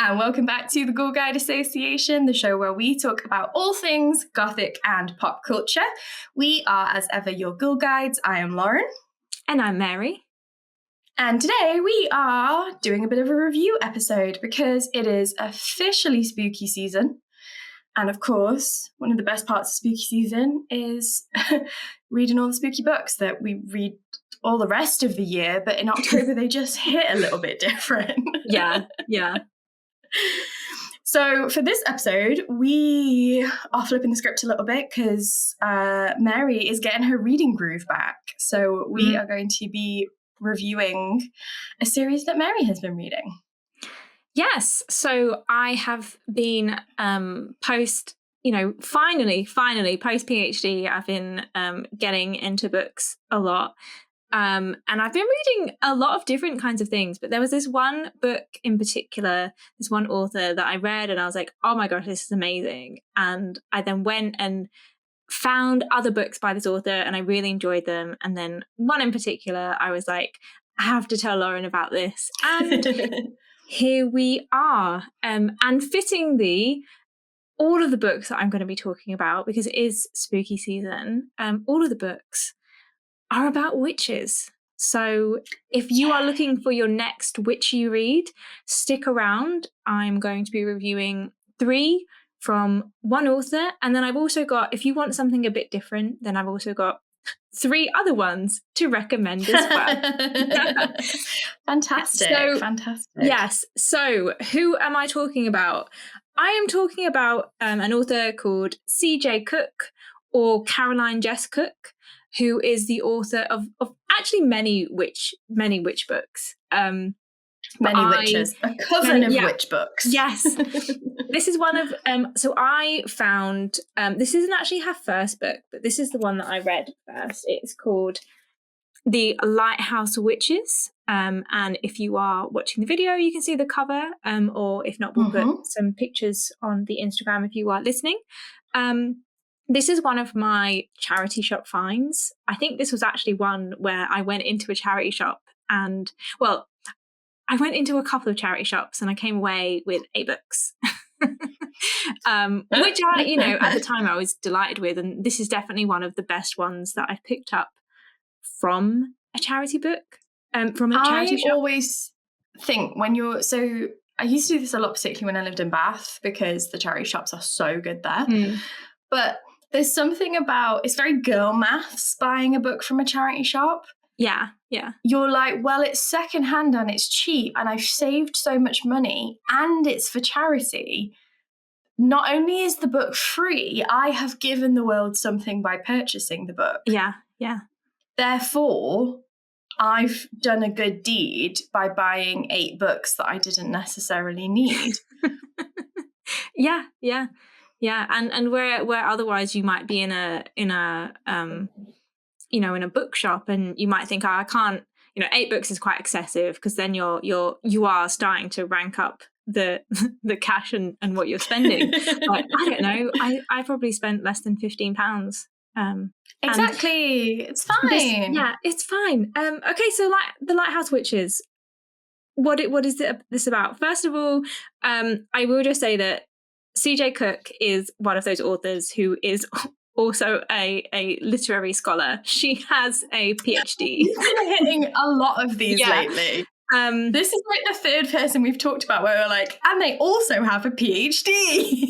and welcome back to the Ghoul Guides Association, the show where we talk about all things Gothic and pop culture. We are, as ever, your Ghoul Guides. I am Lauren. And I'm Mary. And today we are doing a bit of a review episode because it is officially spooky season. And of course, one of the best parts of spooky season is reading all the spooky books that we read all the rest of the year, but in October they just hit a little bit different. Yeah. So for this episode, we are flipping the script a little bit because Mary is getting her reading groove back. So we are going to be reviewing a series that Mary has been reading. Yes. So I have been finally post PhD, I've been getting into books a lot. And I've been reading a lot of different kinds of things, but there was this one book in particular, this one author that I read and I was like, oh my gosh, this is amazing. And I then went and found other books by this author and I really enjoyed them. And then one in particular, I was like, I have to tell Lauren about this. And here we are. And fittingly, all of the books that I'm going to be talking about, because it is spooky season, all of the books are about witches. So if you are looking for your next witchy read, stick around. I'm going to be reviewing 3 from one author. And then I've also got, if you want something a bit different, then I've also got 3 other ones to recommend as well. Fantastic. Yes. So who am I talking about? I am talking about an author called C.J. Cooke, or Caroline Jess Cooke, who is the author of actually many witch books. Many witches. A coven of witch books. Yes. This is one of, so I found, this isn't actually her first book, but this is the one that I read first. It's called The Lighthouse Witches. And if you are watching the video, you can see the cover, or if not, we'll put some pictures on the Instagram if you are listening. This is one of my charity shop finds. I think this was actually one where I went into a charity shop and, well, I went into a couple of charity shops and I came away with 8 books, which I, at the time I was delighted with. And this is definitely one of the best ones that I've picked up from a charity book, from a charity shop. I always think I used to do this a lot, particularly when I lived in Bath, because the charity shops are so good there. But there's something about, it's very girl maths buying a book from a charity shop. Yeah. You're like, well, it's secondhand and it's cheap and I've saved so much money and it's for charity. Not only is the book free, I have given the world something by purchasing the book. Yeah. Therefore, I've done a good deed by buying 8 books that I didn't necessarily need. Yeah, and where otherwise you might be in a bookshop and you might think, oh, I can't, 8 books is quite excessive, because then you are starting to rank up the cash and what you're spending. Like, I don't know, I probably spent less than £15. Exactly, it's fine. It's fine. Okay, so the Lighthouse Witches. What is this about? First of all, I will just say that C.J. Cooke is one of those authors who is also a literary scholar. She has a PhD. You've been hitting a lot of these lately. This is like the 3rd person we've talked about where we're like, and they also have a PhD.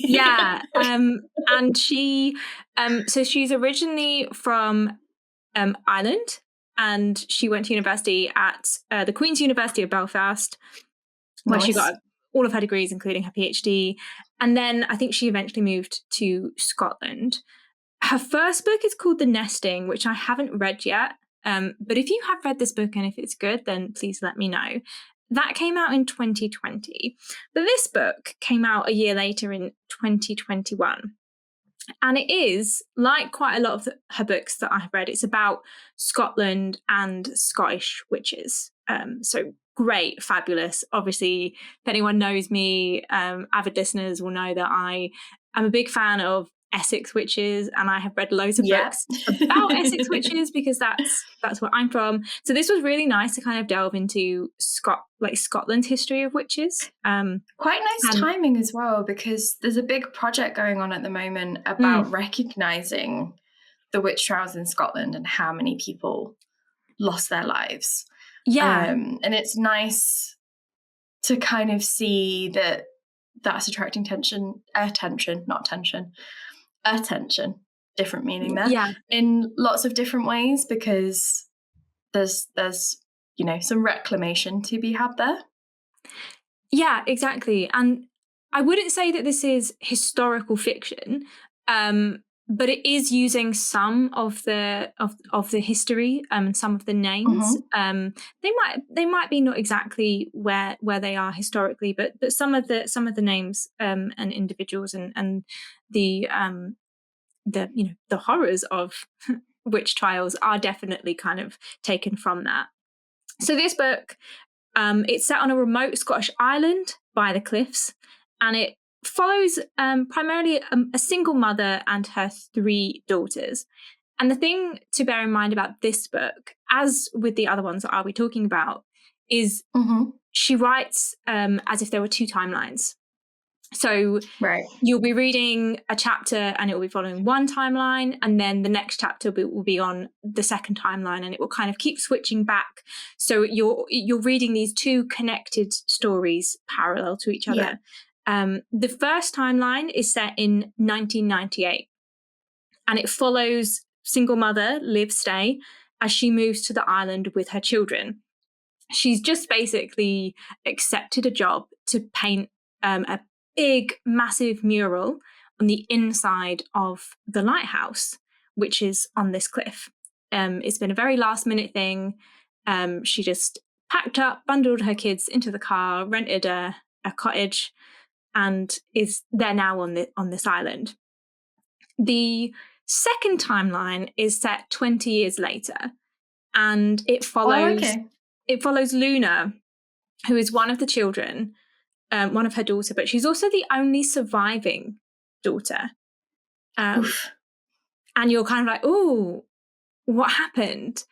Yeah. And she, so she's originally from Ireland, and she went to university at the Queen's University of Belfast, where she got all of her degrees, including her PhD. And then I think she eventually moved to Scotland. Her first book is called The Nesting, which I haven't read yet. But if you have read this book and if it's good, then please let me know. That came out in 2020. But this book came out a year later in 2021. And it is, like quite a lot of her books that I've read, it's about Scotland and Scottish witches. So great, fabulous. Obviously, if anyone knows me, avid listeners will know that I am a big fan of Essex witches, and I have read loads of books about Essex witches because that's where I'm from. So this was really nice to kind of delve into Scotland's history of witches. Quite nice timing as well, because there's a big project going on at the moment about recognising the witch trials in Scotland and how many people lost their lives. And it's nice to kind of see that that's attracting attention, different meaning there, in lots of different ways, because there's some reclamation to be had there. Yeah, exactly. And I wouldn't say that this is historical fiction, but it is using some of the history and some of the names. They might be not exactly where they are historically, but some of the names and individuals and the horrors of witch trials are definitely kind of taken from that. So this book, it's set on a remote Scottish island by the cliffs, and it follows primarily a single mother and her 3 daughters. And the thing to bear in mind about this book, as with the other ones that I'll be talking about, is she writes as if there were 2 timelines. So you'll be reading a chapter and it will be following one timeline, and then the next chapter will be on the second timeline, and it will kind of keep switching back. So you're reading these 2 connected stories parallel to each other. The first timeline is set in 1998, and it follows single mother Liv Stay as she moves to the island with her children. She's just basically accepted a job to paint a big, massive mural on the inside of the lighthouse, which is on this cliff. It's been a very last-minute thing. She just packed up, bundled her kids into the car, rented a cottage, and is there now on this island. The second timeline is set 20 years later, and it follows Luna, who is one of the children, one of her daughter, but she's also the only surviving daughter. And you're kind of like, oh, what happened?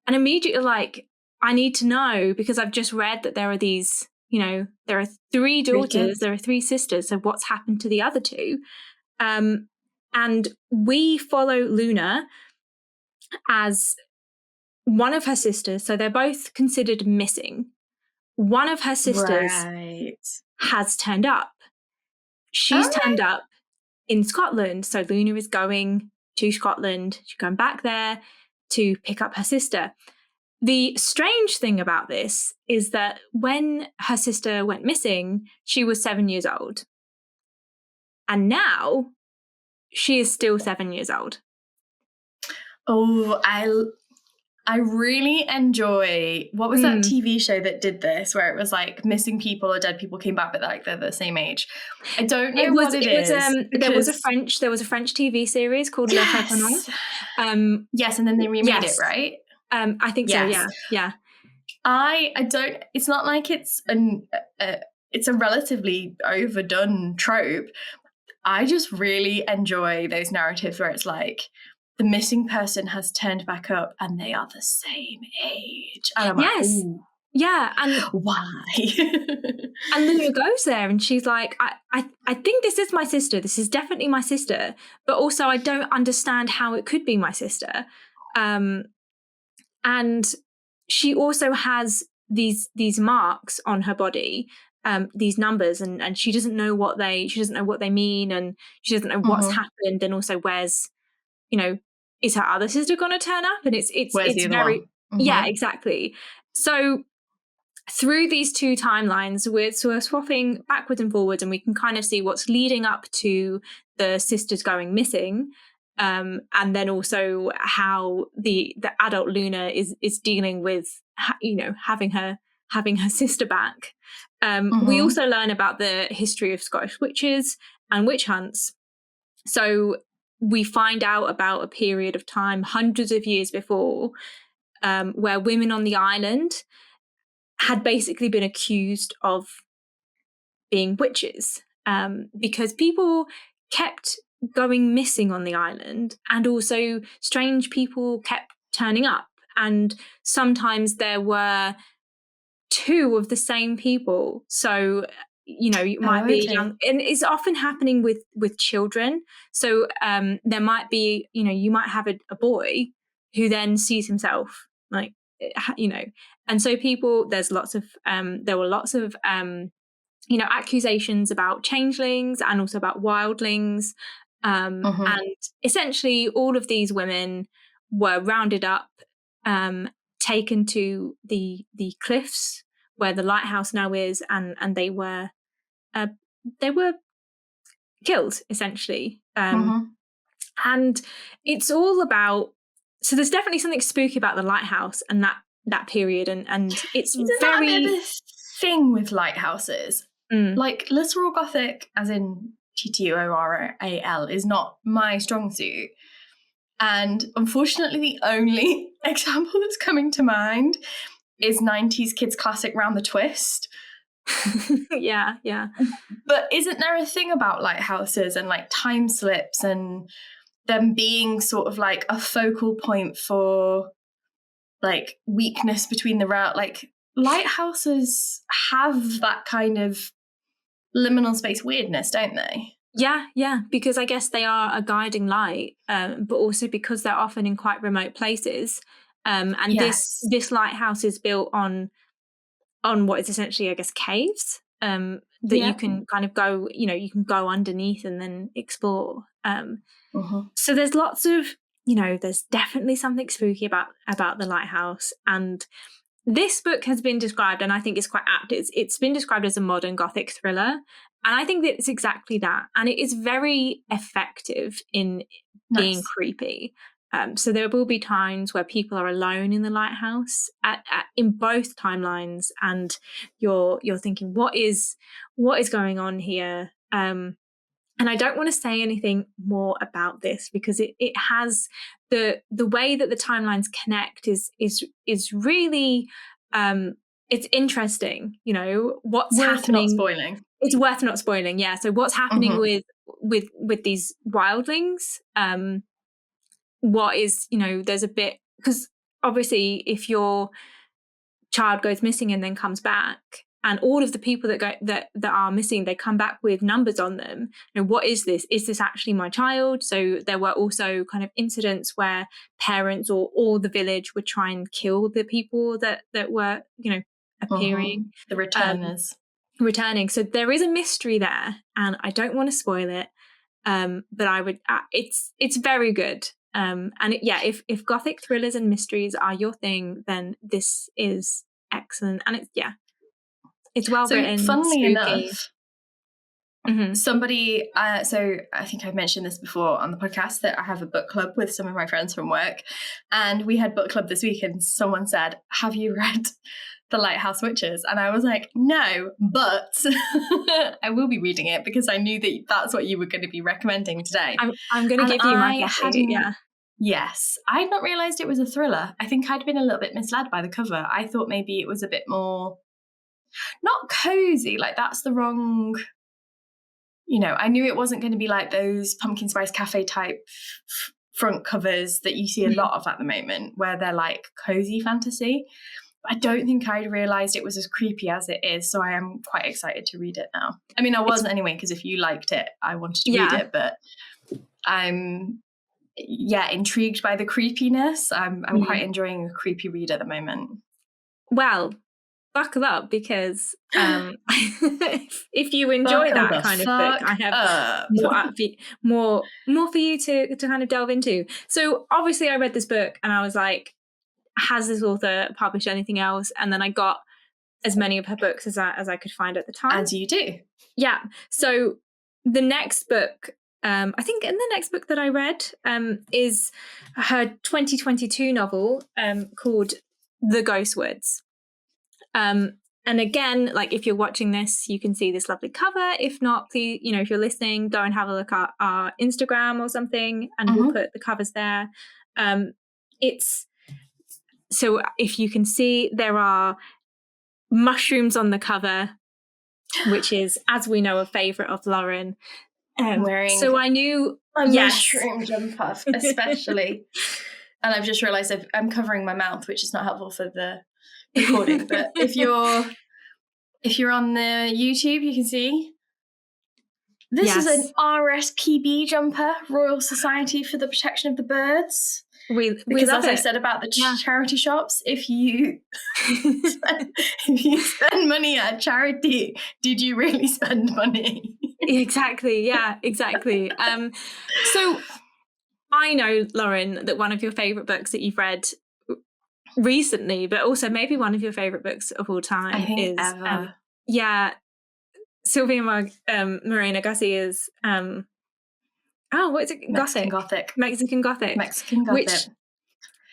And immediately like, I need to know, because I've just read that there are these, there are 3 daughters, there are 3 sisters, so what's happened to the other 2? And we follow Luna as one of her sisters, so they're both considered missing. One of her sisters has turned up. She's turned up in Scotland, so Luna is going to Scotland. She's going back there to pick up her sister. The strange thing about this is that when her sister went missing, she was 7 years old. And now she is still 7 years old. Oh, I really enjoy, what was that TV show that did this, where it was like missing people or dead people came back, but they're the same age. I don't know what it is. There was a French TV series called Le Feuilleton. Yes, and then they remade it, right? I think so, yeah. I don't, it's not like it's a relatively overdone trope. I just really enjoy those narratives where it's like, the missing person has turned back up and they are the same age. And I'm like, ooh. Yeah. And why? And Luna goes there and she's like, I think this is my sister. This is definitely my sister. But also I don't understand how it could be my sister. And she also has these marks on her body, these numbers, and she doesn't know what they mean, and she doesn't know what's happened, and also where's, is her other sister going to turn up? And it's very, yeah, exactly. So through these 2 timelines, we're swapping backwards and forwards, and we can kind of see what's leading up to the sisters going missing, and then also how the adult Luna is dealing with, having her sister back. We also learn about the history of Scottish witches and witch hunts. So we find out about a period of time, hundreds of years before, where women on the island had basically been accused of being witches, because people kept going missing on the island, and also strange people kept turning up, and sometimes there were two of the same people. So you might be young, and it's often happening with children. So there might be, you might have a boy who then sees himself, like, and so there were lots of accusations about changelings and also about wildlings. And essentially all of these women were rounded up, taken to the cliffs where the lighthouse now is, and they were killed, essentially. And it's all about, so there's definitely something spooky about the lighthouse and that period, and it's very that a bit of a thing with lighthouses. Like literal Gothic, as in TTORAL, is not my strong suit. And unfortunately, the only example that's coming to mind is 90s kids classic Round the Twist. Yeah. But isn't there a thing about lighthouses and like time slips and them being sort of like a focal point for like weakness between the route? Like lighthouses have that kind of liminal space weirdness, don't they? Yeah, because I guess they are a guiding light, but also because they're often in quite remote places. And yes. this lighthouse is built on what is essentially, I guess, caves that you can kind of go, you can go underneath and then explore. So there's lots of, there's definitely something spooky about the lighthouse. And this book has been described, and I think it's quite apt, it's been described as a modern Gothic thriller. And I think that it's exactly that. And it is very effective in being creepy. So there will be times where people are alone in the lighthouse in both timelines, and you're thinking, what is going on here? And I don't want to say anything more about this because it has the way that the timelines connect is really it's interesting. What's happening. Not spoiling. It's worth not spoiling. Yeah. So what's happening with these wildlings? What is, there's a bit, because obviously if your child goes missing and then comes back, and all of the people that are missing, they come back with numbers on them. What is this? Is this actually my child? So there were also kind of incidents where parents or all the village would try and kill the people that were, appearing. The returners. Returning. So there is a mystery there, and I don't want to spoil it. But I would, it's very good. And if Gothic thrillers and mysteries are your thing, then this is excellent. And it's well written. Funnily spooky. Enough, somebody, so I think I've mentioned this before on the podcast that I have a book club with some of my friends from work, and we had book club this week, and someone said, "Have you read The Lighthouse Witches?" And I was like, no, but I will be reading it because I knew that that's what you were going to be recommending today. I'm going to give you my copy. Yeah. Yes. I had not realised it was a thriller. I think I'd been a little bit misled by the cover. I thought maybe it was a bit more, not cozy, like that's the wrong, I knew it wasn't going to be like those Pumpkin Spice Cafe type front covers that you see a lot of at the moment, where they're like cozy fantasy. I don't think I'd realised it was as creepy as it is, so I am quite excited to read it now. I mean, I wasn't anyway, because if you liked it, I wanted to read it, but I'm, intrigued by the creepiness. I'm quite enjoying a creepy read at the moment. Well, buckle up, because if you enjoy that kind of book, I have more for you to kind of delve into. So obviously I read this book and I was like, has this author published anything else? And then I got as many of her books as I could find at the time. As you do. Yeah. So the next book, I think in the next book that I read is her 2022 novel called The Ghost Woods. And again, like if you're watching this, you can see this lovely cover. If not, please, if you're listening, go and have a look at our Instagram or something, and we'll put the covers there. So if you can see, there are mushrooms on the cover, which is, as we know, a favourite of Lauren. Wearing so I knew A Yes. mushroom jumper, especially. And I've just realised I'm covering my mouth, which is not helpful for the recording. But if you're on the YouTube, you can see this is an RSPB jumper, Royal Society for the Protection of the Birds. Because as I said about the charity shops, if you spend money at a charity, did you really spend money? Exactly. Yeah, exactly. So I know, Lauren, that one of your favourite books that you've read recently, but also maybe one of your favourite books of all time, I think ever. Sylvia Moreno Garcia's what is it? Mexican Gothic. Which,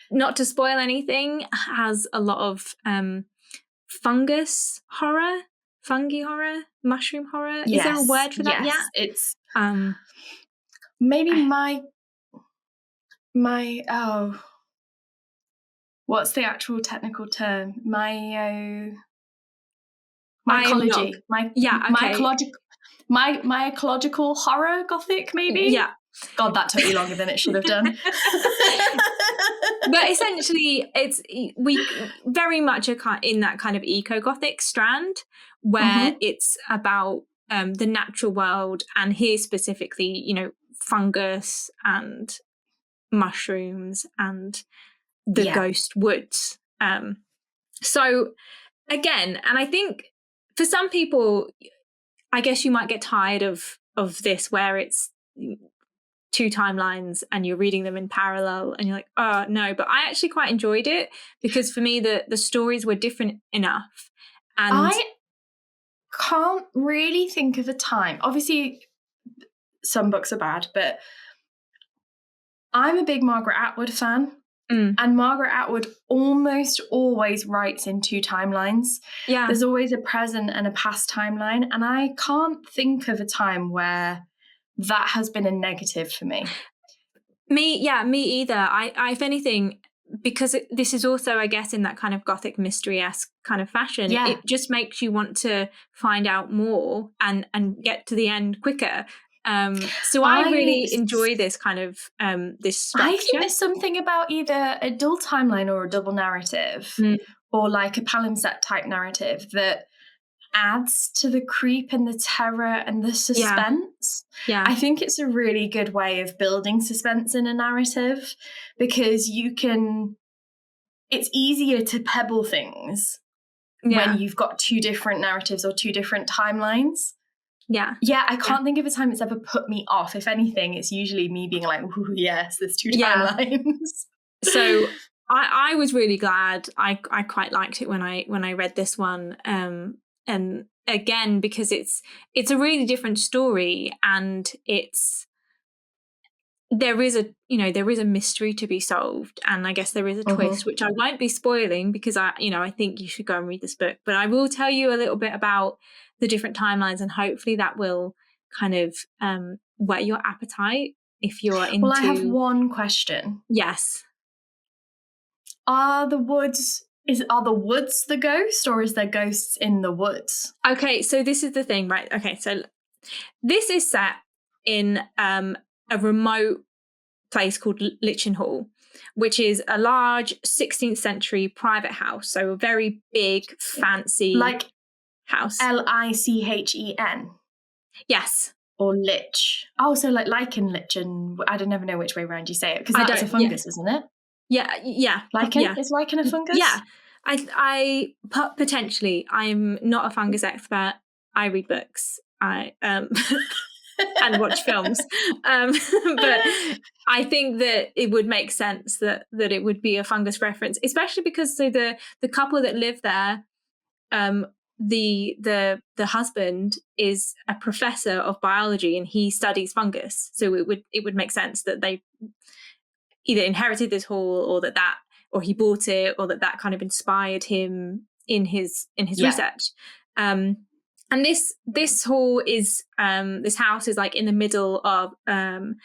not to spoil anything, has a lot of fungi horror, mushroom horror. Yes, is there a word for that? Yes. Yeah, it's maybe what's the actual technical term? Mycology. My ecological horror Gothic, maybe? Yeah. God, that took me longer than it should have done. But essentially, we very much are in that kind of eco-Gothic strand where it's about the natural world, and here specifically, fungus and mushrooms and the ghost woods. So again, and I think for some people, I guess you might get tired of this, where it's 2 timelines and you're reading them in parallel and you're like, oh no, but I actually quite enjoyed it, because for me the stories were different enough. And I can't really think of a time. Obviously some books are bad, but I'm a big Margaret Atwood fan. And Margaret Atwood almost always writes in 2 timelines. Yeah. There's always a present and a past timeline, and I can't think of a time where that has been a negative for me. Me either. I if anything, because this is also, I guess, in that kind of Gothic mystery-esque kind of fashion, it just makes you want to find out more and get to the end quicker. So I really enjoy this kind of this structure. I think there's something about either a dual timeline or a double narrative, or like a palimpsest type narrative, that adds to the creep and the terror and the suspense. Yeah. I think it's a really good way of building suspense in a narrative, because it's easier to pebble things when you've got 2 different narratives or 2 different timelines. Yeah, I can't think of a time it's ever put me off. If anything, it's usually me being like, ooh, yes, there's 2 timelines. So I was really glad. I quite liked it when I read this one. And again, because it's a really different story, and there is a mystery to be solved, and I guess there is a twist, which I won't be spoiling, because I think you should go and read this book. But I will tell you a little bit about the different timelines, and hopefully that will kind of whet your appetite if you're into. Well, I have one question. Yes. Are the woods the ghost, or is there ghosts in the woods? Okay, so this is the thing, right? Okay, so this is set in a remote place called Lichenhall, which is a large 16th century private house. So a very big, fancy house. Lichen. Yes. Or lich. Oh, so like lichen, lichen. I don't never know which way around you say it, because that's a fungus, isn't it? Yeah. Lichen? Yeah. Is lichen a fungus? Yeah. I potentially. I'm not a fungus expert. I read books. I and watch films. But I think that it would make sense that it would be a fungus reference, especially because the couple that live there, the husband is a professor of biology and he studies fungus. So it would make sense that they either inherited this hall, or he bought it, or that kind of inspired him in his research. And this hall is this house is like in the middle of a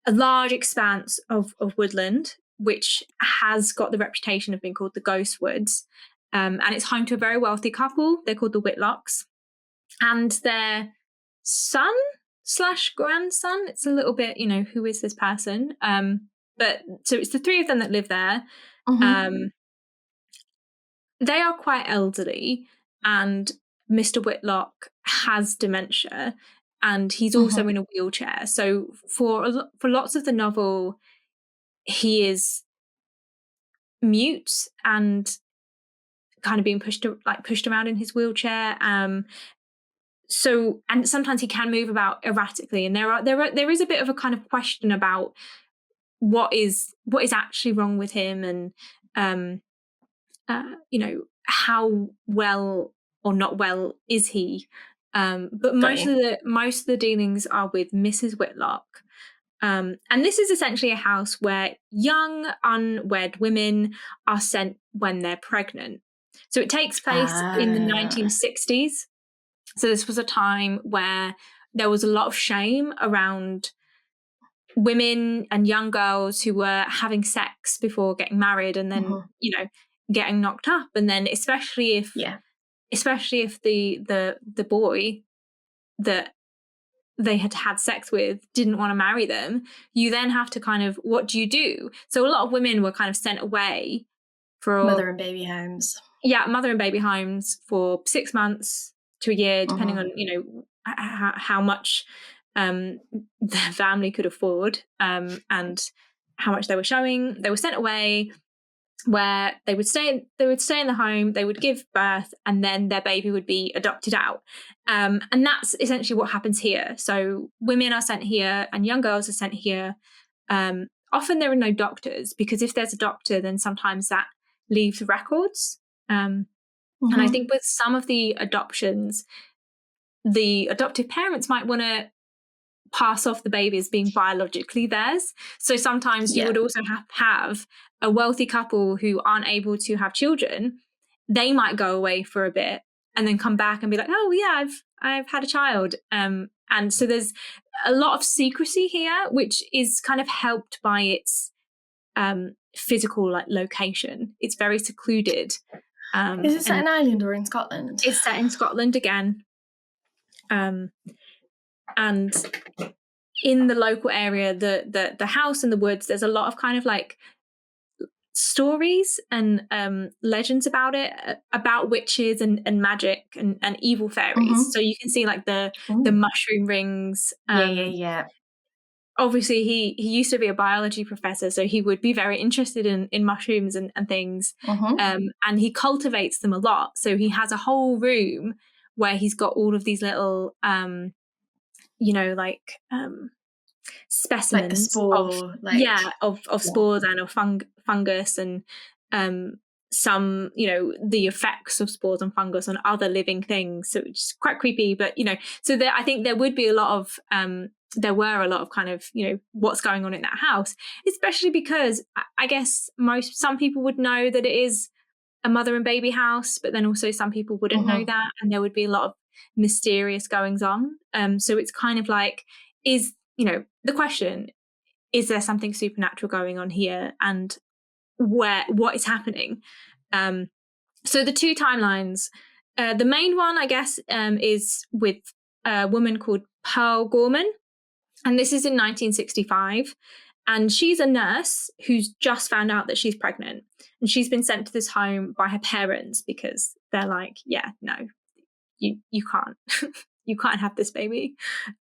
large expanse of woodland, which has got the reputation of being called the Ghost Woods. And it's home to a very wealthy couple. They're called the Whitlocks. And their son, / grandson. It's a little bit, who is this person? But so it's the three of them that live there. They are quite elderly, and Mr. Whitlock has dementia, and he's also in a wheelchair. So for lots of the novel, he is mute and kind of being pushed around in his wheelchair. So, and sometimes he can move about erratically, and there is a bit of a kind of question about what is actually wrong with him, and how well or not well is he. But most of the dealings are with Mrs. Whitlock. And this is essentially a house where young, unwed women are sent when they're pregnant. So it takes place in the 1960s. So this was a time where there was a lot of shame around women and young girls who were having sex before getting married, and then, getting knocked up. And then especially if the boy that they had sex with didn't want to marry them, you then have to kind of, what do you do? So a lot of women were kind of sent away for mother and baby homes. Yeah, mother and baby homes for 6 months to a year, depending on, how much their family could afford, and how much they were showing. They were sent away, where they would stay in the home, they would give birth, and then their baby would be adopted out. And that's essentially what happens here. So women are sent here and young girls are sent here. Often there are no doctors, because if there's a doctor, then sometimes that leaves records. And I think with some of the adoptions, the adoptive parents might want to pass off the baby as being biologically theirs. So sometimes you would also have a wealthy couple who aren't able to have children. They might go away for a bit and then come back and be like, oh yeah, I've had a child. And so there's a lot of secrecy here, which is kind of helped by its physical location. It's very secluded. Is it set in Ireland or in Scotland? It's set in Scotland again. And in the local area, the house in the woods, there's a lot of kind of stories and legends about it, about witches and magic and evil fairies. So you can see the mushroom rings. Obviously he used to be a biology professor, so he would be very interested in mushrooms and things. And he cultivates them a lot. So he has a whole room where he's got all of these little specimens of spores and of fungus, and some the effects of spores and fungus on other living things. So it's quite creepy, but so I think there were a lot of kind of what's going on in that house, especially because I guess some people would know that it is a mother and baby house, but then also some people wouldn't know that, and there would be a lot of mysterious goings on. So it's kind of is the question, is there something supernatural going on here, and what is happening? So the two timelines, the main one, I guess, is with a woman called Pearl Gorman, and this is in 1965. And she's a nurse who's just found out that she's pregnant, and she's been sent to this home by her parents because they're like, yeah, no, you can't you can't have this baby.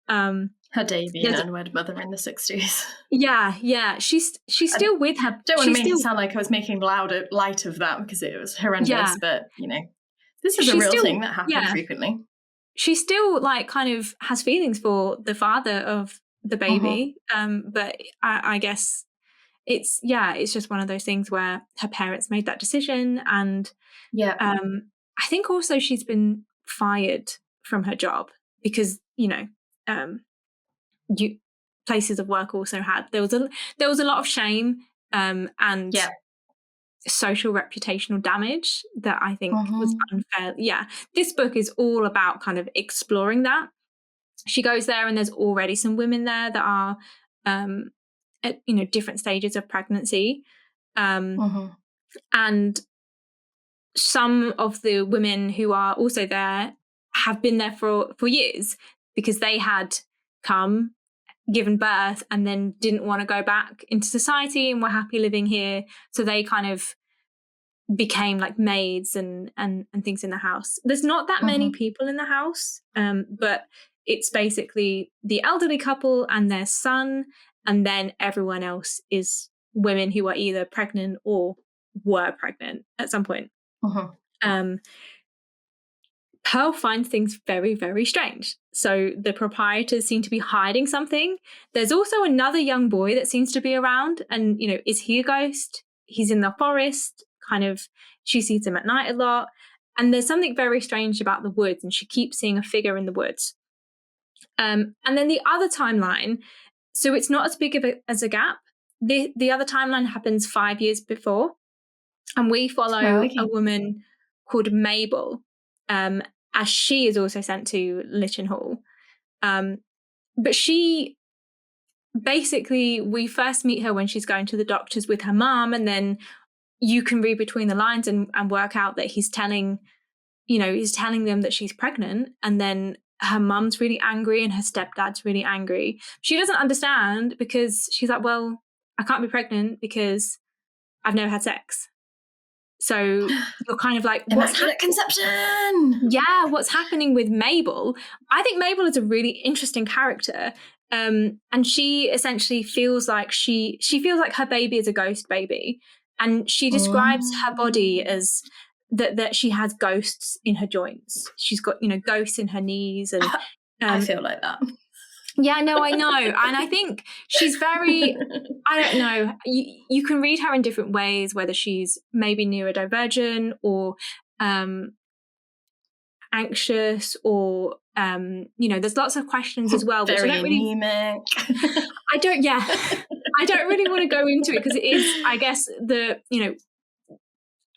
Her day being an unwed mother in the 60s. Yeah. She's still with her. Don't want to make it sound like I was making light of that, because it was horrendous. But this is a real thing that happens frequently. She still kind of has feelings for the father of the baby. But I guess it's just one of those things where her parents made that decision, and I think also she's been fired from her job because places of work also had there was a lot of shame and social reputational damage that I think was unfair. This book is all about kind of exploring that. She goes there, and there's already some women there that are at different stages of pregnancy, and some of the women who are also there have been there for years, because they had given birth, and then didn't want to go back into society and were happy living here. So they kind of became like maids and things in the house. There's not that many people in the house, but it's basically the elderly couple and their son, and then everyone else is women who are either pregnant or were pregnant at some point. Pearl finds things very, very strange. So the proprietors seem to be hiding something. There's also another young boy that seems to be around, and, you know, is he a ghost? He's in the forest, kind of, she sees him at night a lot. And there's something very strange about the woods, and she keeps seeing a figure in the woods. And then the other timeline, so it's not as big of as a gap. The other timeline happens 5 years before, and we follow a woman called Mabel, as she is also sent to Lytton Hall. But she, basically, we first meet her when she's going to the doctors with her mum, and then you can read between the lines and work out that he's telling them that she's pregnant, and then her mum's really angry and her stepdad's really angry. She doesn't understand, because she's like, well, I can't be pregnant because I've never had sex. So you're kind of like, Immaculate conception. Yeah, what's happening with Mabel? I think Mabel is a really interesting character. And she essentially feels like she feels like her baby is a ghost baby. And she describes her body as that she has ghosts in her joints. She's got, you know, ghosts in her knees. And I feel like that. Yeah, no, I know. And I think she's very, I don't know, you can read her in different ways, whether she's maybe neurodivergent or anxious, or, you know, there's lots of questions as well. Very anemic. I don't really want to go into it, because it is, I guess,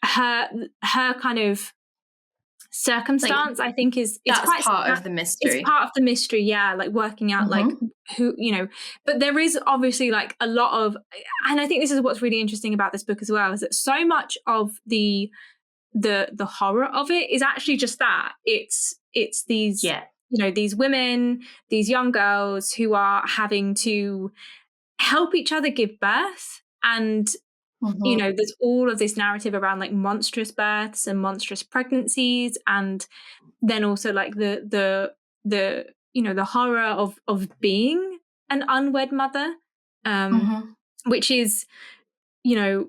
her kind of circumstance, I think it's quite part of the mystery. It's part of the mystery, yeah, like working out like who, you know, but there is obviously like a lot of, and I think this is what's really interesting about this book as well, is that so much of the horror of it is actually just that it's these you know, these women, these young girls who are having to help each other give birth, and you know, there's all of this narrative around like monstrous births and monstrous pregnancies, and then also like the you know, the horror of being an unwed mother, which is, you know,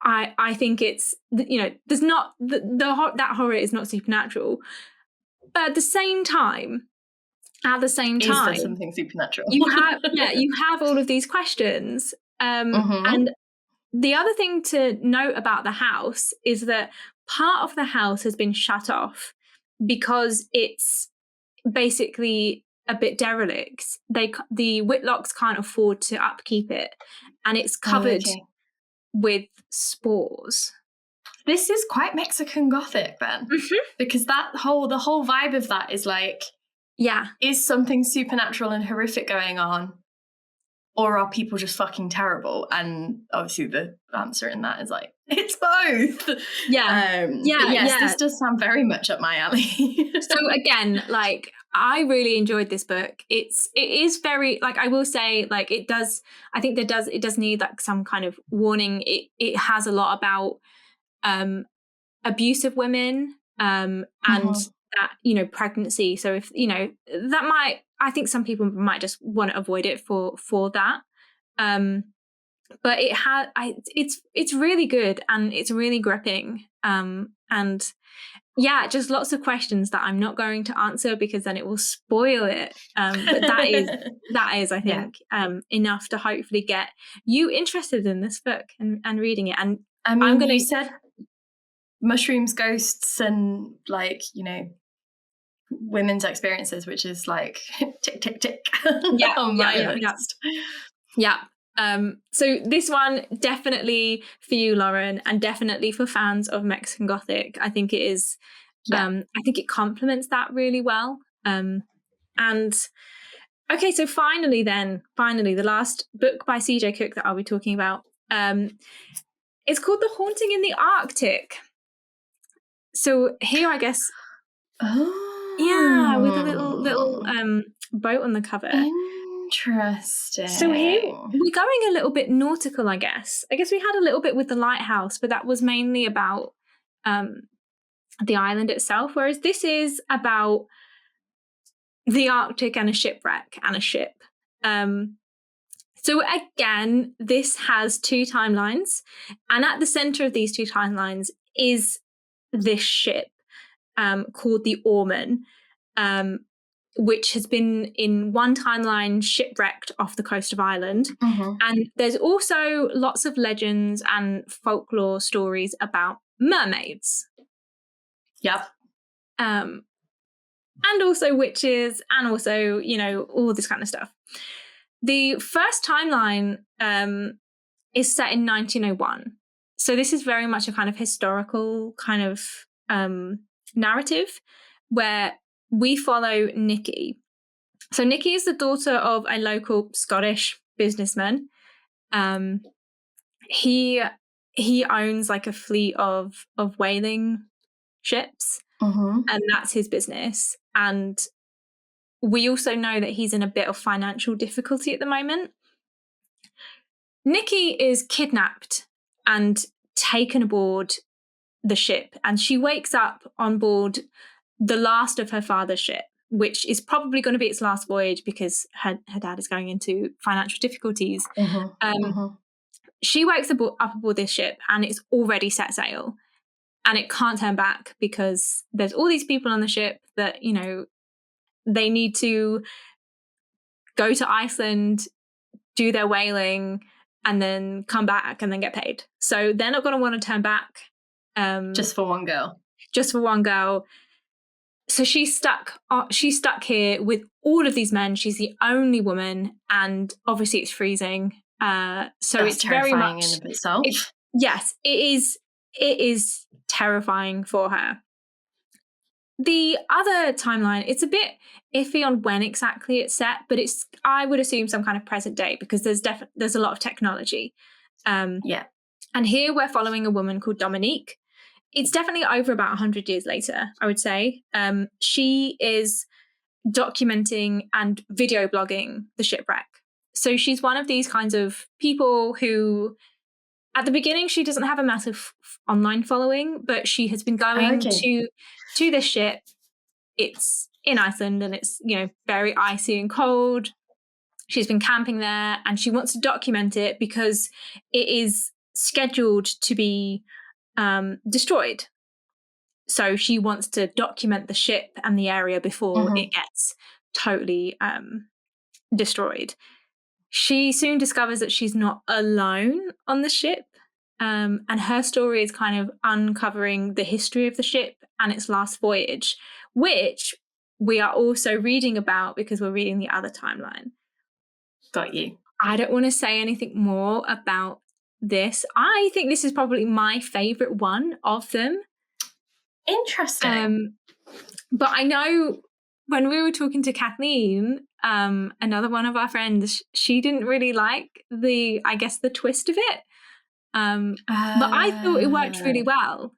I think it's, you know, there's not that horror is not supernatural, but at the same time, is there something supernatural? you have all of these questions. And the other thing to note about the house is that part of the house has been shut off because it's basically a bit derelict. The Whitlocks can't afford to upkeep it, and it's covered with spores. This is quite Mexican Gothic then, because the whole vibe of that is like, is something supernatural and horrific going on, or are people just fucking terrible? And obviously the answer in that is like, it's both. This does sound very much up my alley. So again, like, I really enjoyed this book. It is very, like, I will say, like, it does need like some kind of warning. It has a lot about abuse of women and that, you know, pregnancy. So if, you know, that might, I think some people might just want to avoid it for that. But it's really good, and it's really gripping. And yeah, just lots of questions that I'm not going to answer because then it will spoil it. But that is, I think, enough to hopefully get you interested in this book and reading it. And I mean, you said mushrooms, ghosts, and, like, you know, women's experiences, which is like tick tick tick on my list. So this one definitely for you, Lauren, and definitely for fans of Mexican Gothic. I think it is I think it complements that really well. And okay, so finally the last book by CJ Cooke that I'll be talking about, it's called The Haunting in the Arctic. So here, I guess, with a little boat on the cover. Interesting. So here we're going a little bit nautical, I guess. I guess we had a little bit with the lighthouse, but that was mainly about the island itself, whereas this is about the Arctic and a shipwreck and a ship. So again, this has two timelines, and at the center of these two timelines is this ship called the Orman, which has been in one timeline shipwrecked off the coast of Ireland. Mm-hmm. And there's also lots of legends and folklore stories about mermaids. Yep. And also witches, and also, you know, all this kind of stuff. The first timeline is set in 1901. So this is very much a kind of historical kind of narrative where we follow Nikki. So Nikki is the daughter of a local Scottish businessman. He owns like a fleet of whaling ships, and that's his business. And we also know that he's in a bit of financial difficulty at the moment. Nikki is kidnapped and taken aboard the ship, and she wakes up on board the last of her father's ship, which is probably going to be its last voyage because her dad is going into financial difficulties. She wakes up aboard this ship and it's already set sail, and it can't turn back because there's all these people on the ship that, you know, they need to go to Iceland, do their whaling, and then come back and then get paid. So they're not going to want to turn back. Just for one girl. So she's stuck here with all of these men. She's the only woman, and obviously it's freezing. So That's it's very much in of itself. Yes, it is terrifying for her. The other timeline, it's a bit iffy on when exactly it's set, but it's, I would assume, some kind of present day because there's a lot of technology. Yeah. And here we're following a woman called Dominique. It's definitely over about 100 years later, I would say. She is documenting and video blogging the shipwreck. So she's one of these kinds of people who, at the beginning, she doesn't have a massive online following, but she has been going to this ship. It's in Iceland and it's, you know, very icy and cold. She's been camping there and she wants to document it because it is scheduled to be destroyed. So she wants to document the ship and the area before it gets totally destroyed. She soon discovers that she's not alone on the ship, and her story is kind of uncovering the history of the ship and its last voyage, which we are also reading about because we're reading the other timeline. Got you. I don't want to say anything more about this. I think this is probably my favourite one of them. Interesting. But I know when we were talking to Kathleen, another one of our friends, she didn't really like the twist of it. But I thought it worked really well.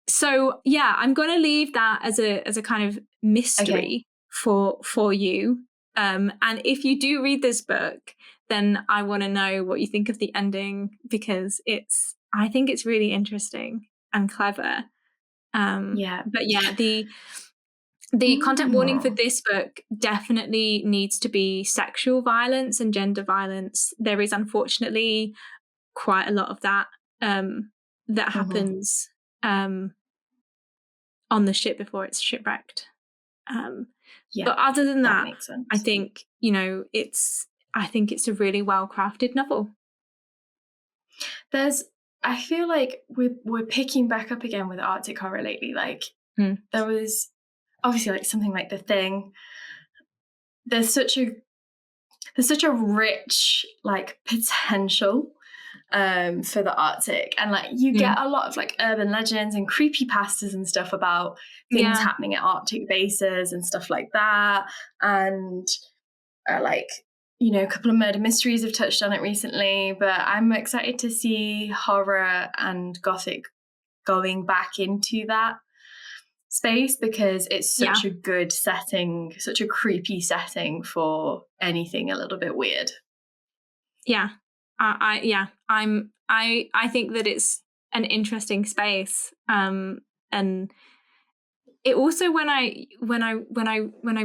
So yeah, I'm going to leave that as a kind of mystery for you. And if you do read this book, then I want to know what you think of the ending because I think it's really interesting and clever. But yeah, the content warning for this book definitely needs to be sexual violence and gender violence. There is unfortunately quite a lot of that that happens on the ship before it's shipwrecked. But other than that makes sense. I think, you know, I think it's a really well-crafted novel. I feel like we're picking back up again with Arctic horror lately. Like there was obviously like something like The Thing. There's such a rich like potential for the Arctic, and like you get a lot of like urban legends and creepypastas and stuff about things happening at Arctic bases and stuff like that, and like, you know, a couple of murder mysteries have touched on it recently, but I'm excited to see horror and gothic going back into that. space because it's such a good setting, such a creepy setting for anything a little bit weird. Yeah. I think that it's an interesting space. And it also, when I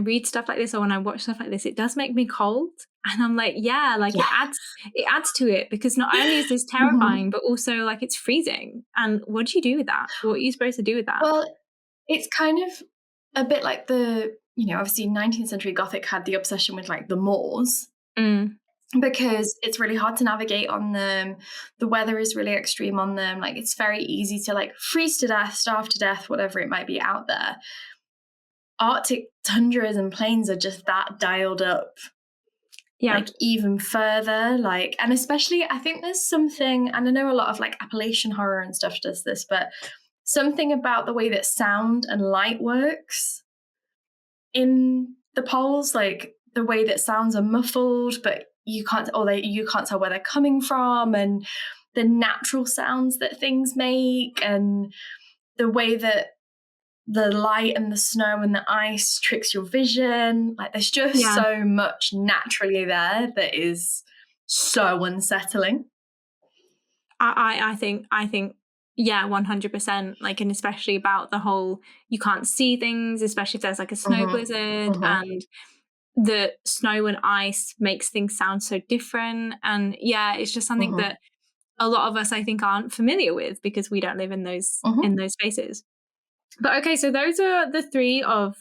read stuff like this, or when I watch stuff like this, it does make me cold. And I'm like, it adds to it, because not only is this terrifying, but also like it's freezing. And what do you do with that? What are you supposed to do with that? Well, it's kind of a bit like obviously 19th century Gothic had the obsession with like the moors, because it's really hard to navigate on them. The weather is really extreme on them. Like, it's very easy to like freeze to death, starve to death, whatever it might be out there. Arctic tundras and plains are just that dialed up. Yeah. Like even further, like, and especially I think there's something, and I know a lot of like Appalachian horror and stuff does this, but something about the way that sound and light works in the poles, like the way that sounds are muffled, but you can't tell where they're coming from, and the natural sounds that things make, and the way that the light and the snow and the ice tricks your vision. Like, there's just so much naturally there that is so unsettling. I think 100%. Like, and especially about the whole, you can't see things, especially if there's like a snow blizzard, and the snow and ice makes things sound so different. And it's just something that a lot of us, I think, aren't familiar with because we don't live in those spaces. But okay, so those are the three of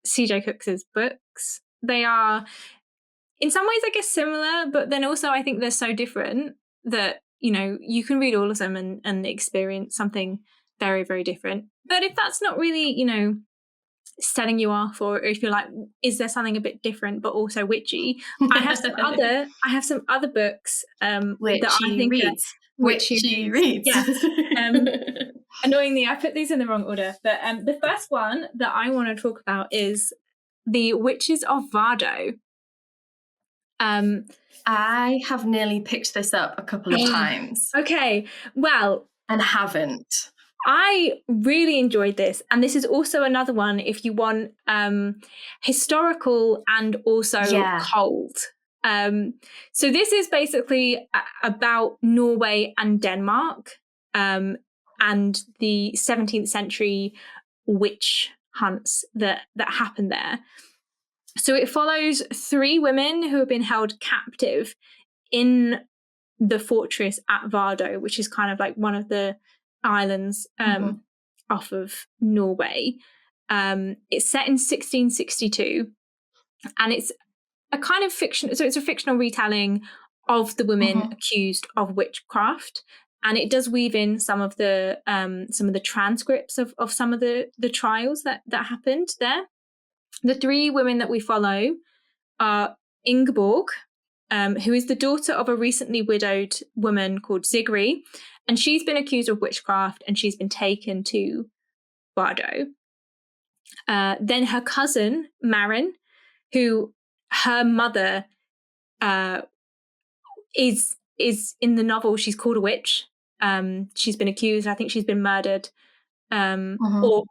CJ Cooke's books. They are, in some ways, I guess, similar, but then also I think they're so different that, you can read all of them and experience something very, very different. But if that's not really, setting you off, or if you're like, is there something a bit different but also witchy? I have some other books that I think reads. Witchy reads. Yes. Annoyingly, I put these in the wrong order, but the first one that I want to talk about is the Witches of Vardø. I have nearly picked this up a couple of times. Okay, well, and haven't. I really enjoyed this, and this is also another one if you want historical and also cold. So this is basically about Norway and Denmark, and the 17th century witch hunts that happened there. So it follows 3 women who have been held captive in the fortress at Vardø, which is kind of like one of the islands off of Norway. It's set in 1662, and it's a kind of fiction. So it's a fictional retelling of the women accused of witchcraft, and it does weave in some of the transcripts of some of the trials that happened there. The 3 women that we follow are Ingeborg, who is the daughter of a recently widowed woman called Sigrid, and she's been accused of witchcraft, and she's been taken to Vardø. Then her cousin, Maren, who her mother is in the novel, she's called a witch. She's been accused. I think she's been murdered. Or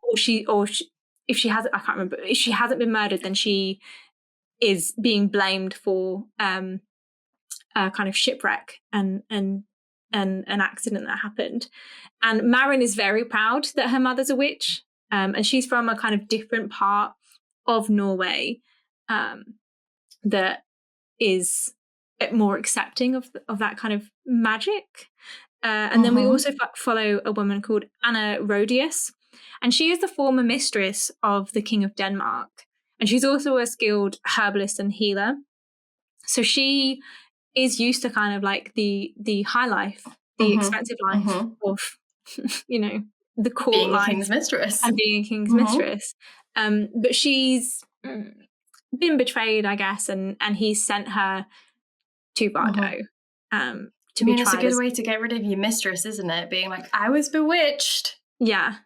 if she hasn't, I can't remember. If she hasn't been murdered, then she is being blamed for a kind of shipwreck and an accident that happened. And Maren is very proud that her mother's a witch, and she's from a kind of different part of Norway that is more accepting of that kind of magic. And then we also follow a woman called Anna Rodius, and she is the former mistress of the King of Denmark, and she's also a skilled herbalist and healer. So she is used to kind of like the high life, the expensive life of, the court being life, a king's mistress, and being a king's mistress. But she's been betrayed, I guess, and he's sent her to Vardø to be tried. It's a good way to get rid of your mistress, isn't it? Being like, I was bewitched. Yeah.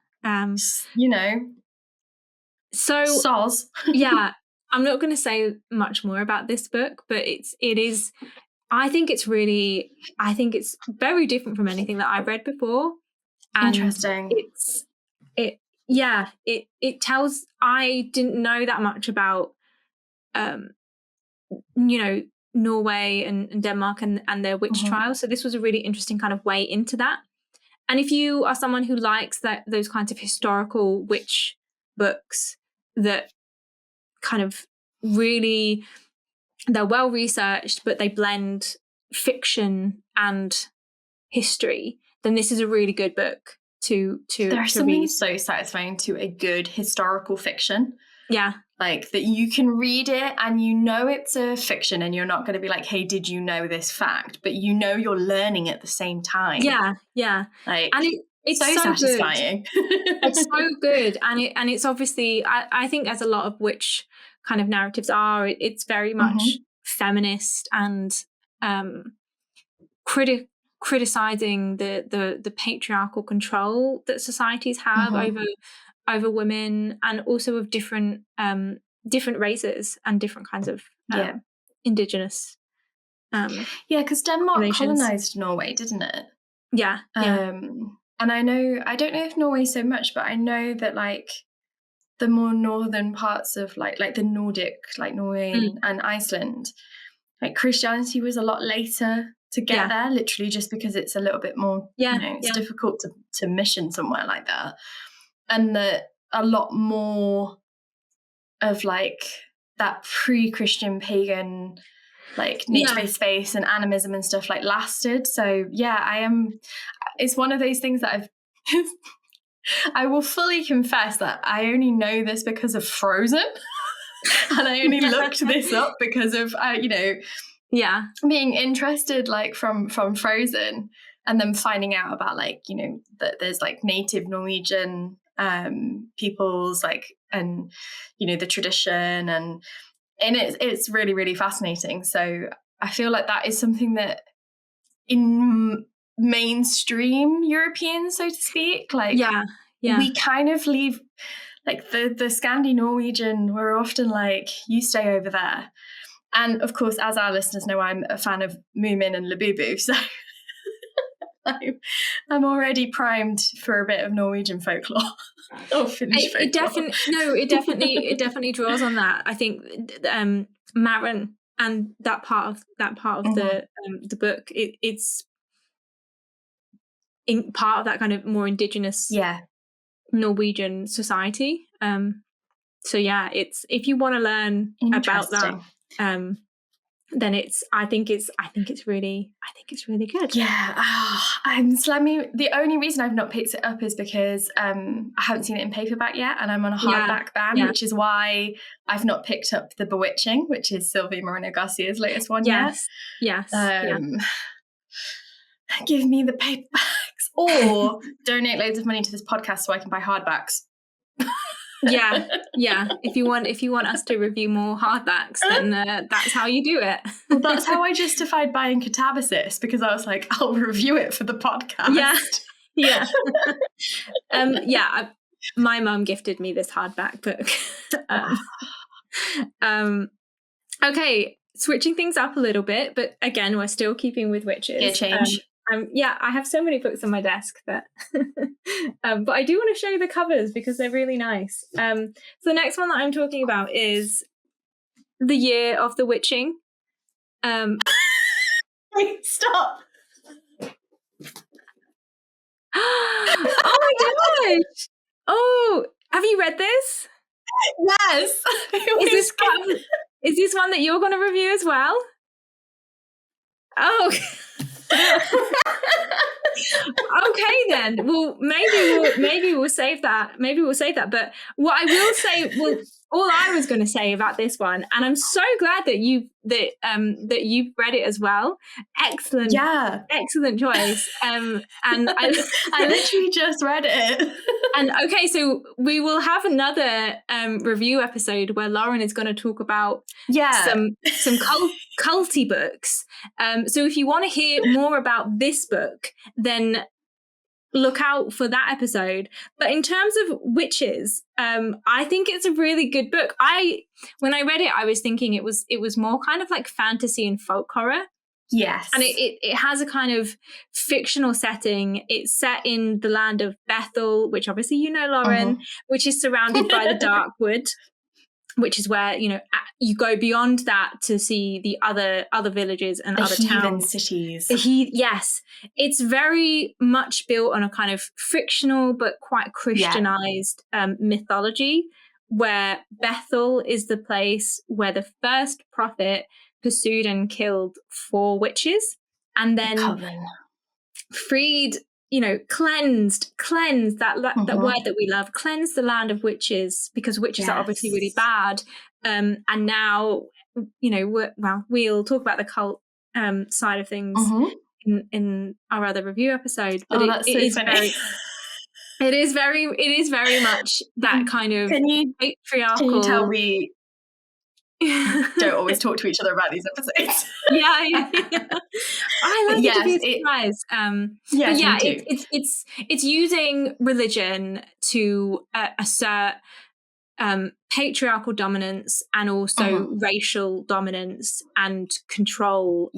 So soz. Yeah. I'm not going to say much more about this book, but it is. I think it's very different from anything that I've read before. And interesting. yeah, it tells. I didn't know that much about, Norway and Denmark and their witch trials. So this was a really interesting kind of way into that. And if you are someone who likes those kinds of historical witch books that kind of really, they're well researched, but they blend fiction and history, then this is a really good book to There's something read. so satisfying to a good historical fiction. Yeah. Like that you can read it and you know it's a fiction and you're not going to be like, hey, did you know this fact? But you know you're learning at the same time. Yeah. Like, and it's so satisfying. It's so good. And it's obviously, I think as a lot of witch kind of narratives are, it's very much feminist and criticizing the patriarchal control that societies have over women, and also of different races and different kinds of indigenous because Denmark relations. colonized Norway, didn't it? Yeah. And I don't know if Norway so much, but I know that like the more northern parts of like the Nordic, like Norway and Iceland, like Christianity was a lot later to get there, literally just because it's a little bit more, it's difficult to mission somewhere like that. And that a lot more of like that pre-Christian pagan, like nature-based faith and animism and stuff like lasted. So it's one of those things that I will fully confess that I only know this because of Frozen. And I only looked this up because of, being interested like from Frozen, and then finding out about like, that there's like native Norwegian peoples, like, and, the tradition, and it's really, really fascinating. So I feel like that is something that in mainstream Europeans, so to speak, like we kind of leave, like the Scandi Norwegian, we're often like, you stay over there. And of course, as our listeners know, I'm a fan of Moomin and Labubu, so I'm already primed for a bit of Norwegian folklore or Finnish folklore. It definitely draws on that. I think Maren and that part of the book, it's in part of that kind of more indigenous Norwegian society. So yeah, it's, if you want to learn about that, then I think it's really good. Yeah. I'm slamming. The only reason I've not picked it up is because I haven't seen it in paperback yet, and I'm on a hardback ban, which is why I've not picked up The Bewitching, which is Sylvia Moreno Garcia's latest one yet. Give me the paperbacks, or donate loads of money to this podcast so I can buy hardbacks. Yeah. If you want us to review more hardbacks, then that's how you do it. Well, that's how I justified buying Catabasis, because I was like, I'll review it for the podcast. Yeah. My mum gifted me this hardback book. Okay, switching things up a little bit, but again, we're still keeping with witches. Gear change. I have so many books on my desk that, but I do want to show you the covers because they're really nice. So the next one that I'm talking about is The Year of the Witching. Wait, stop. Oh my gosh! Oh, have you read this? Yes. Is this one that you're going to review as well? Oh. Okay then. Well, maybe we'll save that. But what I will say, all I was going to say about this one, and I'm so glad that you've read it as well. Excellent choice. And I literally just read it. And okay, so we will have another review episode where Lauren is going to talk about some culty books. So if you want to hear more about this book, then look out for that episode. But in terms of witches, I think it's a really good book. When I read it, I was thinking it was more kind of like fantasy and folk horror. Yes. And it has a kind of fictional setting. It's set in the land of Bethel, which obviously you know, Lauren, which is surrounded by the dark wood, which is where, you know, you go beyond that to see the other villages and other towns. Cities. Yes. It's very much built on a kind of fictional but quite Christianized mythology, where Bethel is the place where the first prophet pursued and killed 4 witches and then freed, you know, cleansed that word that we love, cleansed the land of witches, because witches are obviously really bad. And now, you know, we'll talk about the cult side of things in our other review episode. But it is very much that kind of patriarchal. Can you tell we don't always talk to each other about these episodes? Yeah. I like to be surprised. It's using religion to assert patriarchal dominance and also racial dominance and control,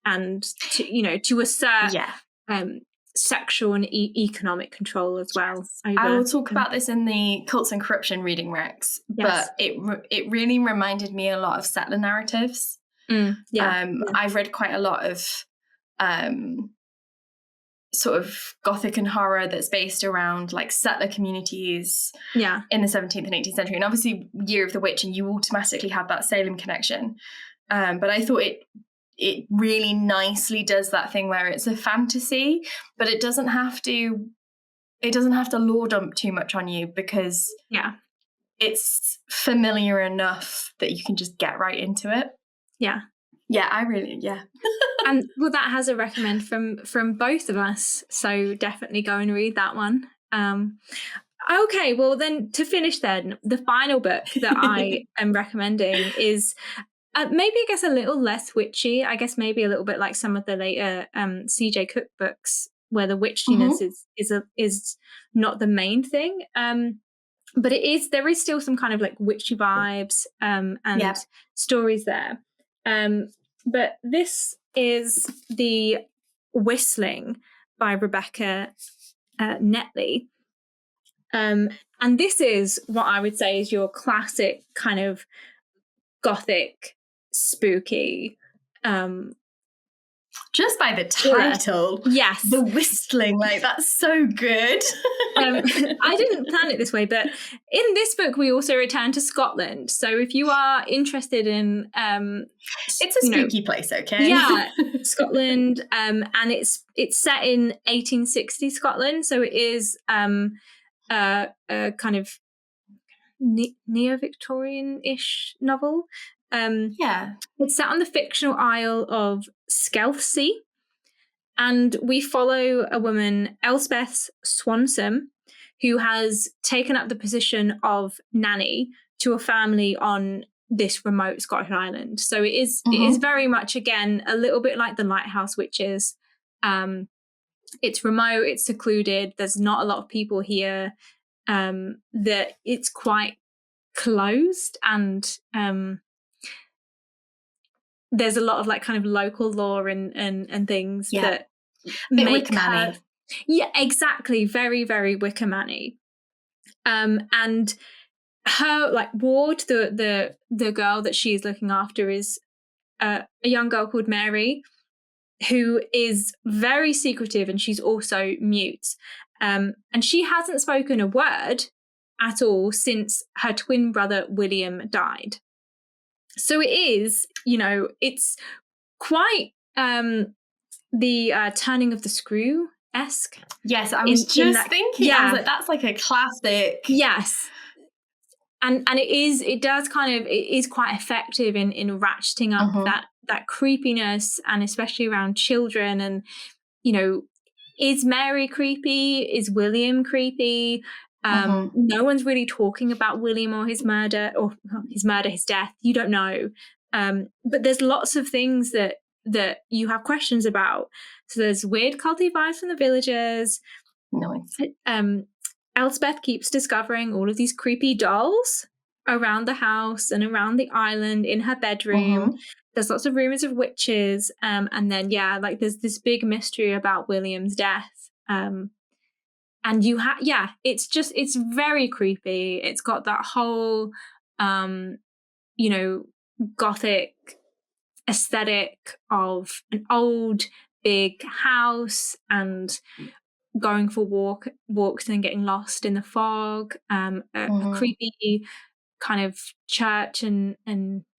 and to, you know, to assert sexual and economic control as well. I will talk about this in the Cults and Corruption reading, Rex, but it really reminded me a lot of settler narratives. I've read quite a lot of sort of gothic and horror that's based around like settler communities in the 17th and 18th century, and obviously Year of the Witch, and you automatically have that Salem connection. But I thought it really nicely does that thing where it's a fantasy, but it doesn't have to lore dump too much on you, because it's familiar enough that you can just get right into it. And well, that has a recommend from both of us, so definitely go and read that one. Okay, well then, to finish then, the final book that I am recommending is maybe, I guess, a little less witchy. I guess maybe a little bit like some of the later C.J. Cooke books, where the witchiness is not the main thing. But there is still some kind of like witchy vibes and stories there. But this is The Whistling by Rebecca Netley. And this is what I would say is your classic kind of gothic, spooky. Just by the title. Yes. The Whistling, like, that's so good. I didn't plan it this way, but in this book we also return to Scotland. So if you are interested in it's a spooky place, okay? Yeah, Scotland, and it's set in 1860 Scotland, so it is a kind of neo-Victorian-ish novel. It's set on the fictional Isle of Skelthsea, and we follow a woman, Elspeth Swanson, who has taken up the position of nanny to a family on this remote Scottish island. So it is very much, again, a little bit like the Lighthouse Witches. It's remote, it's secluded, there's not a lot of people here, that it's quite closed, and there's a lot of like kind of local law and things that make her, exactly, very, very Wickerman-y. And her, like, Ward, the girl that she's looking after, is a young girl called Mary, who is very secretive, and she's also mute. And she hasn't spoken a word at all since her twin brother William died. So it is, you know, it's quite the Turning of the Screw-esque. Yes, I was just thinking. Yeah. I was like, that's like a classic. Yes. And it is quite effective in ratcheting up that creepiness, and especially around children. And, you know, is Mary creepy? Is William creepy? No one's really talking about William or his murder, his death. You don't know. But there's lots of things that you have questions about. So there's weird culty vibes from the villagers. Nice. Elspeth keeps discovering all of these creepy dolls around the house and around the island, in her bedroom. There's lots of rumors of witches. And then, like there's this big mystery about William's death. And it's very creepy. It's got that whole, Gothic aesthetic of an old big house and going for walks and getting lost in the fog, a creepy kind of church and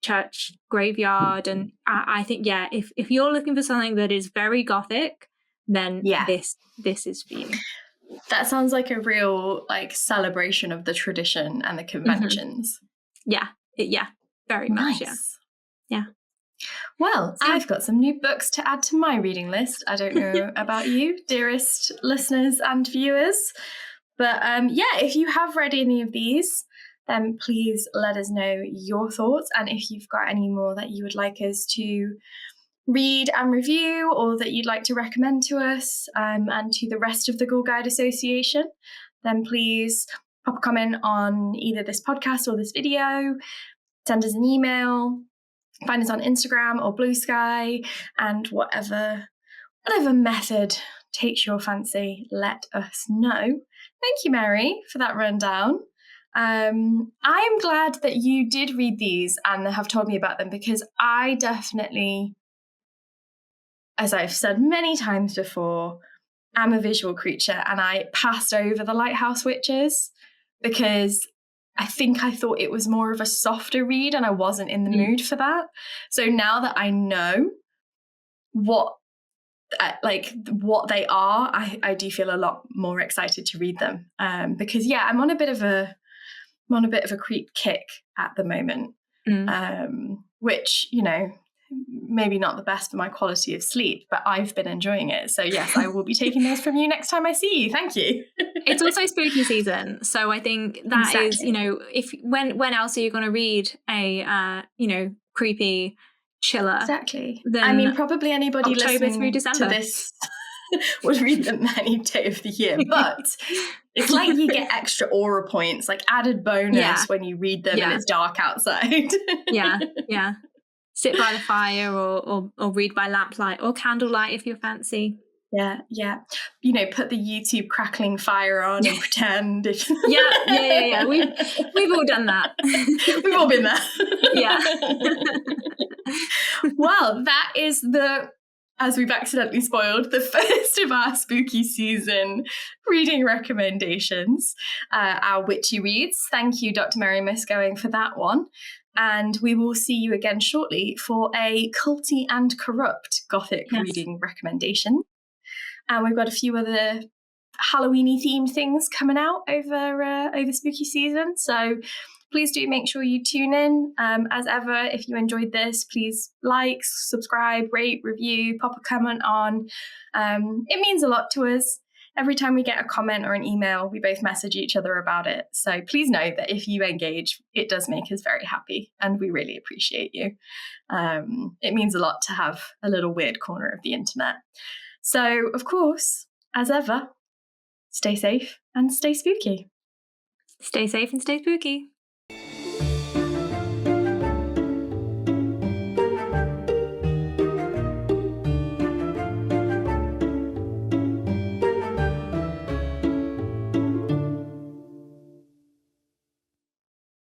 church graveyard. And I think, if you're looking for something that is very Gothic, then this is for you. That sounds like a real like celebration of the tradition and the conventions. Very much. Yeah. Well, I've got some new books to add to my reading list. I don't know about you, dearest listeners and viewers, but if you have read any of these, then please let us know your thoughts, and if you've got any more that you would like us to read and review, or that you'd like to recommend to us and to the rest of the Ghoul Guide Association, then please pop a comment on either this podcast or this video, send us an email, find us on Instagram or BLUESKY, and whatever method takes your fancy, let us know. Thank you, Mary, for that rundown. I am glad that you did read these and have told me about them, because I definitely, as I've said many times before, am a visual creature, and I passed over the Lighthouse Witches because I thought it was more of a softer read and I wasn't in the mood for that. So now that I know what they are, I do feel a lot more excited to read them, because I'm on a bit of a creep kick at the moment, which, maybe not the best for my quality of sleep, but I've been enjoying it. So yes, I will be taking those from you next time I see you. Thank you. It's also spooky season, so I think that is, if when else are you going to read a creepy chiller? Exactly. Then I mean, probably anybody October listening through December to this would read them any day of the year, but it's like you get extra aura points, like added bonus when you read them and it's dark outside. yeah. Sit by the fire or read by lamplight or candlelight if you're fancy. Yeah. Put the YouTube crackling fire on and pretend. Yeah. We've all done that. We've all been there. Yeah. Well, that is as we've accidentally spoiled, the first of our spooky season reading recommendations, our witchy reads. Thank you, Dr. Mary Musgoing, for that one. And we will see you again shortly for a culty and corrupt Gothic reading recommendation. And we've got a few other Halloween-y themed things coming out over spooky season. So please do make sure you tune in. As ever, if you enjoyed this, please like, subscribe, rate, review, pop a comment on. It means a lot to us. Every time we get a comment or an email, we both message each other about it. So please know that if you engage, it does make us very happy, and we really appreciate you. It means a lot to have a little weird corner of the internet. So, of course, as ever, stay safe and stay spooky. Stay safe and stay spooky.